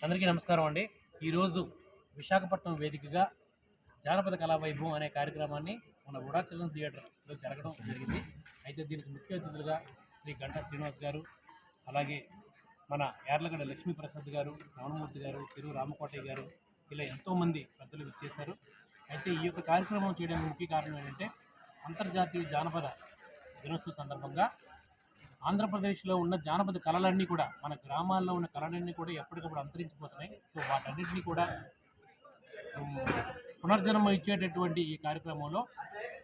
అందరికీ నమస్కారం అండి. ఈరోజు విశాఖపట్నం వేదికగా జానపద కళా వైభవం అనే కార్యక్రమాన్ని మన ఉడా చిల్డ్రన్స్ థియేటర్లో జరగడం జరిగింది. అయితే దీనికి ముఖ్య అతిథులుగా శ్రీ గంటా శ్రీనివాస్ గారు, అలాగే మన యార్లగడ్డ లక్ష్మీప్రసాద్ గారు, రామమూర్తి గారు, చెరువు రామకోటయ్య గారు, ఇలా ఎంతోమంది పెద్దలు ఇచ్చేశారు. అయితే ఈ యొక్క కార్యక్రమం చేయడానికి ముఖ్య కారణం ఏంటంటే అంతర్జాతీయ జానపద దినోత్సవం సందర్భంగా ఆంధ్రప్రదేశ్లో ఉన్న జానపద కళలన్నీ కూడా, మన గ్రామాల్లో ఉన్న కళలన్నీ కూడా ఎప్పటికప్పుడు అంతరించిపోతున్నాయి. సో వాటన్నిటినీ కూడా పునర్జన్మ ఇచ్చేటటువంటి ఈ కార్యక్రమంలో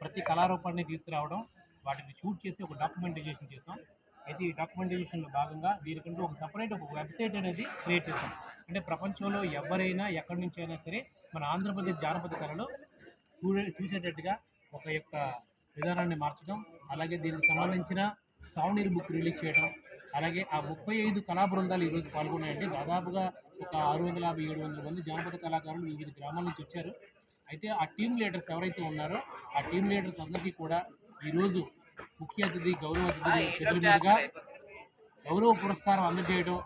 ప్రతి కళారూపాన్ని తీసుకురావడం, వాటిని షూట్ చేసి ఒక డాక్యుమెంటైజేషన్ చేసాం. అయితే ఈ డాక్యుమెంటైజేషన్లో భాగంగా దీనికంటూ ఒక సపరేట్ ఒక వెబ్సైట్ అనేది క్రియేట్ చేసాం. అంటే ప్రపంచంలో ఎవరైనా ఎక్కడి నుంచి అయినా సరే మన ఆంధ్రప్రదేశ్ జానపద కళలు చూసేటట్టుగా ఒక యొక్క విధానాన్ని మార్చడం, అలాగే దీనికి సంబంధించిన సావనీర్ బుక్ రిలీజ్ చేయడం, అలాగే ఆ 35 కళా బృందాలు ఈరోజు పాల్గొన్నాయండి. దాదాపుగా ఒక 650-700 మంది జానపద కళాకారులు వివిధ గ్రామాల నుంచి వచ్చారు. అయితే ఆ టీమ్ లీడర్స్ ఎవరైతే ఉన్నారో ఆ టీమ్ లీడర్స్ అందరికీ కూడా ఈరోజు ముఖ్య అతిథి గౌరవ అతిథి చేతుల మీదుగా గౌరవ పురస్కారం అందజేయడం,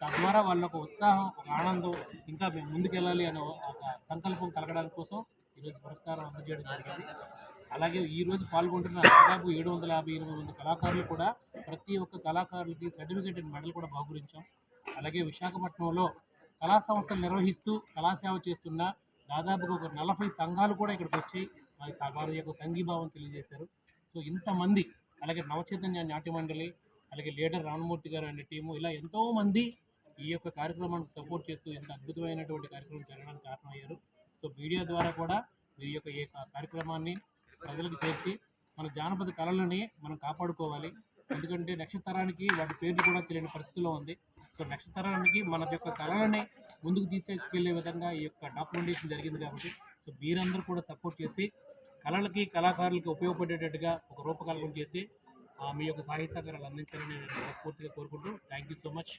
తద్వారా వాళ్ళ ఒక ఉత్సాహం, ఒక ఆనందం, ఇంకా మేము ముందుకెళ్ళాలి అనే ఒక సంకల్పం కలగడానికి కోసం ఈరోజు పురస్కారం అందజేయడం జరిగింది. అలాగే ఈరోజు పాల్గొంటున్న దాదాపు 750-800 మంది కళాకారులు కూడా ప్రతి ఒక్క కళాకారులకి సర్టిఫికేట్ అండ్ మెడల్ కూడా బహుకరించాం. అలాగే విశాఖపట్నంలో కళా సంస్థలు నిర్వహిస్తూ కళాసేవ చేస్తున్న దాదాపుగా ఒక 40 సంఘాలు కూడా ఇక్కడికి వచ్చి వారి యొక్క సంఘీభావం తెలియజేశారు. సో ఇంతమంది, అలాగే నవచైతన్య నాట్య మండలి, అలాగే లీడర్ రామమూర్తి గారు అనే టీము, ఇలా ఎంతోమంది ఈ యొక్క కార్యక్రమానికి సపోర్ట్ చేస్తూ ఎంత అద్భుతమైనటువంటి కార్యక్రమం జరగడానికి కారణమయ్యారు. సో మీడియా ద్వారా కూడా ఈ యొక్క కార్యక్రమాన్ని ప్రజలకు చేర్చి మన జానపద కళలని మనం కాపాడుకోవాలి. ఎందుకంటే నక్షత్రానికి వాటి పేర్లు కూడా తెలియని పరిస్థితిలో ఉంది. సో నక్షత్రానికి మన యొక్క కళలని ముందుకు తీసుకెళ్లే విధంగా ఈ యొక్క డాక్యుమెంటేషన్ జరిగింది కాబట్టి సో మీరందరూ కూడా సపోర్ట్ చేసి కళలకి, కళాకారులకి ఉపయోగపడేటట్టుగా ఒక రూపకల్పన చేసి మీ యొక్క సహాయ సహకారాలు అందించాలని నేను పూర్తిగా కోరుకుంటూ థ్యాంక్ యూ సో మచ్.